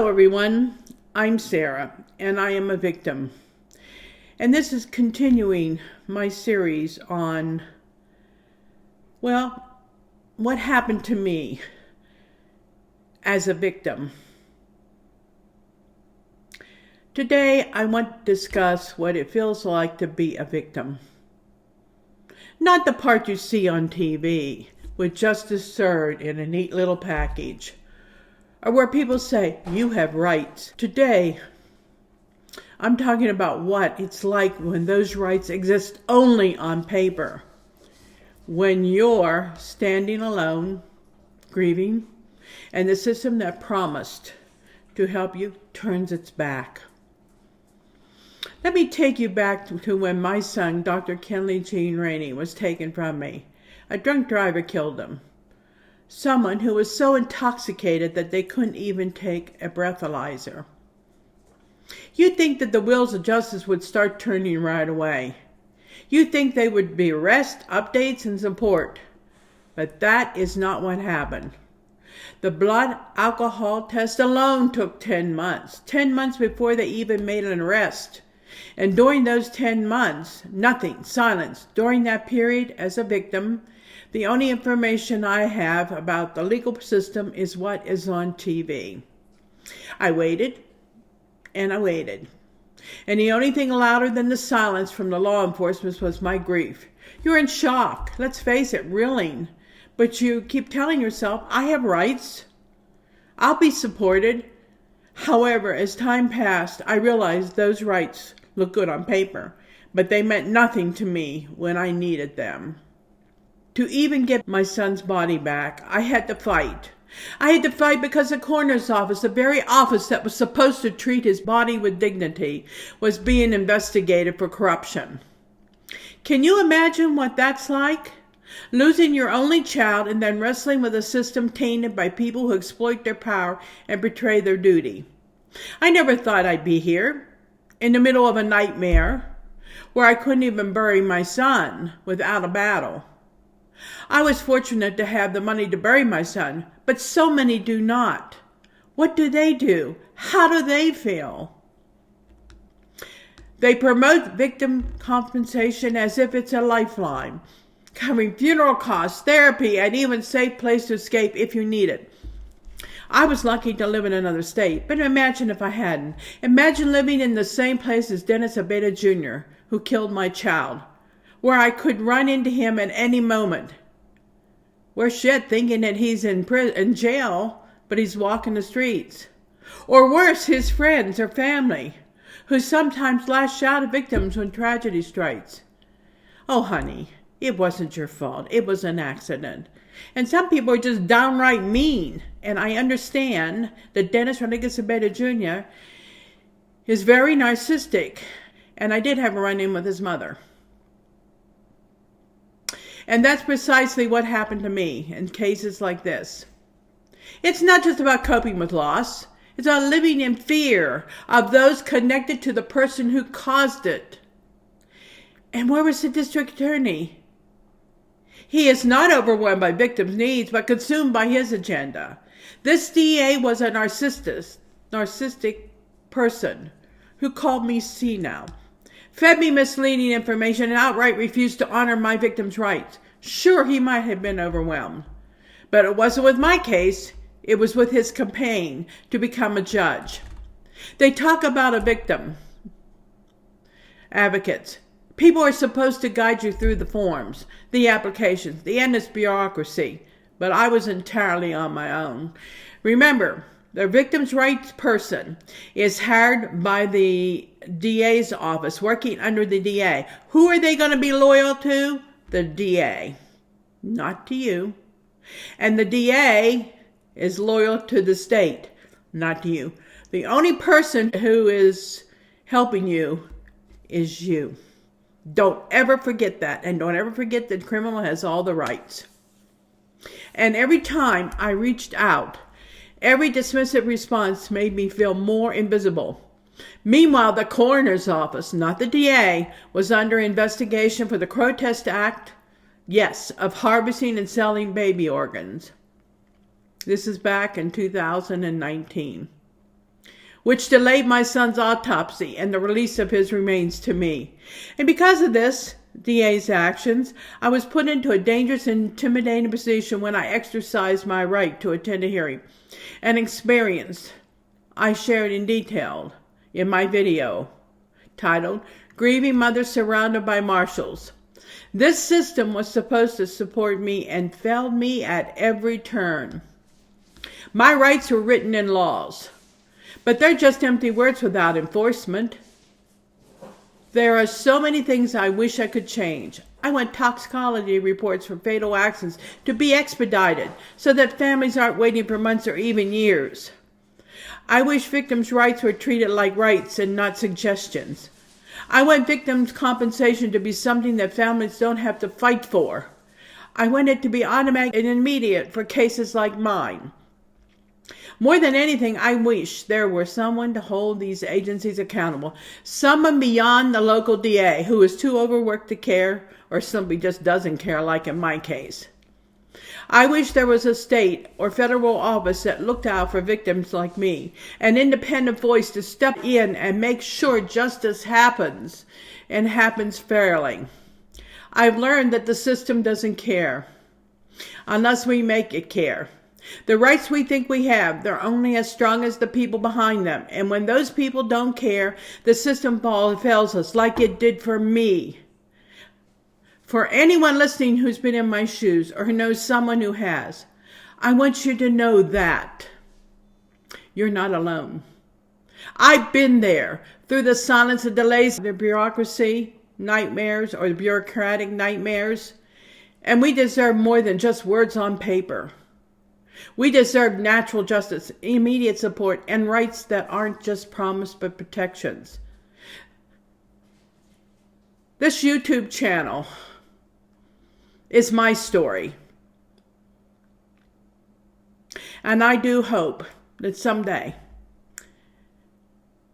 everyone, I'm Sarah, and I am a victim. And this is continuing my series on, what happened to me as a victim. Today, I want to discuss what it feels like to be a victim. Not the part you see on TV, with justice served in a neat little package, or where people say, you have rights. Today, I'm talking about what it's like when those rights exist only on paper. When you're standing alone, grieving, and the system that promised to help you turns its back. Let me take you back to when my son, Dr. Kenley Gene Raney, was taken from me. A drunk driver killed him. Someone who was so intoxicated that they couldn't even take a breathalyzer. You'd think that the wheels of justice would start turning right away. You'd think they would be arrest, updates, and support. But that is not what happened. The blood alcohol test alone took 10 months. 10 months before they even made an arrest. And during those 10 months, nothing, silence. During that period, as a victim, the only information I have about the legal system is what is on TV. I waited, and I waited. And the only thing louder than the silence from the law enforcement was my grief. You're in shock, let's face it, reeling. But you keep telling yourself, I have rights. I'll be supported. However, as time passed, I realized those rights look good on paper, but they meant nothing to me when I needed them. To even get my son's body back, I had to fight. I had to fight because the coroner's office, the very office that was supposed to treat his body with dignity, was being investigated for corruption. Can you imagine what that's like? Losing your only child and then wrestling with a system tainted by people who exploit their power and betray their duty. I never thought I'd be here, in the middle of a nightmare, where I couldn't even bury my son without a battle. I was fortunate to have the money to bury my son, but so many do not. What do they do? How do they feel? They promote victim compensation as if it's a lifeline, covering funeral costs, therapy, and even safe place to escape if you need it. I was lucky to live in another state, but imagine if I hadn't. Imagine living in the same place as Dennis Abeta Jr., who killed my child, where I could run into him at any moment. We're thinking that he's in jail, but he's walking the streets. Or worse, his friends or family, who sometimes lash out at victims when tragedy strikes. Oh, honey, it wasn't your fault. It was an accident. And some people are just downright mean. And I understand that Dennis Rodriguez Abeta Jr. is very narcissistic. And I did have a run-in with his mother. And that's precisely what happened to me in cases like this. It's not just about coping with loss. It's about living in fear of those connected to the person who caused it. And where was the district attorney? He is not overwhelmed by victims' needs, but consumed by his agenda. This DA was a narcissistic person who called me senile, fed me misleading information, and outright refused to honor my victim's rights. Sure, he might have been overwhelmed, but it wasn't with my case. It was with his campaign to become a judge. They talk about a victim. Advocates. People are supposed to guide you through the forms, the applications, the endless bureaucracy, but I was entirely on my own. Remember, the victim's rights person is hired by the DA's office, working under the DA. Who are they going to be loyal to? The DA, not to you. And the DA is loyal to the state, not to you. The only person who is helping you is you. Don't ever forget that. And don't ever forget that the criminal has all the rights. And every time I reached out, every dismissive response made me feel more invisible. Meanwhile, the coroner's office, not the DA, was under investigation for the Protest Act, yes, of harvesting and selling baby organs. This is back in 2019. which delayed my son's autopsy and the release of his remains to me. And because of this DA's actions, I was put into a dangerous and intimidating position when I exercised my right to attend a hearing. An experience I shared in detail in my video titled Grieving Mother Surrounded by Marshals. This system was supposed to support me and failed me at every turn. My rights were written in laws, but they're just empty words without enforcement. There are so many things I wish I could change. I want toxicology reports for fatal accidents to be expedited so that families aren't waiting for months or even years. I wish victims' rights were treated like rights and not suggestions. I want victims' compensation to be something that families don't have to fight for. I want it to be automatic and immediate for cases like mine. More than anything, I wish there were someone to hold these agencies accountable. Someone beyond the local DA who is too overworked to care or simply just doesn't care, like in my case. I wish there was a state or federal office that looked out for victims like me, an independent voice to step in and make sure justice happens and happens fairly. I've learned that the system doesn't care unless we make it care. The rights we think we have, they're only as strong as the people behind them. And when those people don't care, the system fails us like it did for me. For anyone listening who's been in my shoes or who knows someone who has, I want you to know that you're not alone. I've been there through the silence and delays, the bureaucracy nightmares or the bureaucratic nightmares. And we deserve more than just words on paper. We deserve natural justice, immediate support, and rights that aren't just promised but protections. This YouTube channel is my story. And I do hope that someday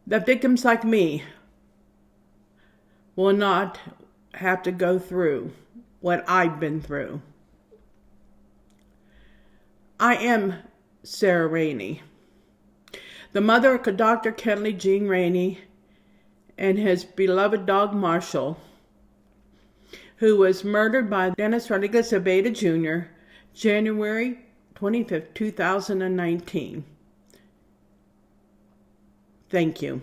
that victims like me will not have to go through what I've been through. I am Sarah Raney, the mother of Dr. Kenley Gene Raney and his beloved dog Marshall, who was murdered by Dennis Rodriguez Abeda Jr. January 25th, 2019. Thank you.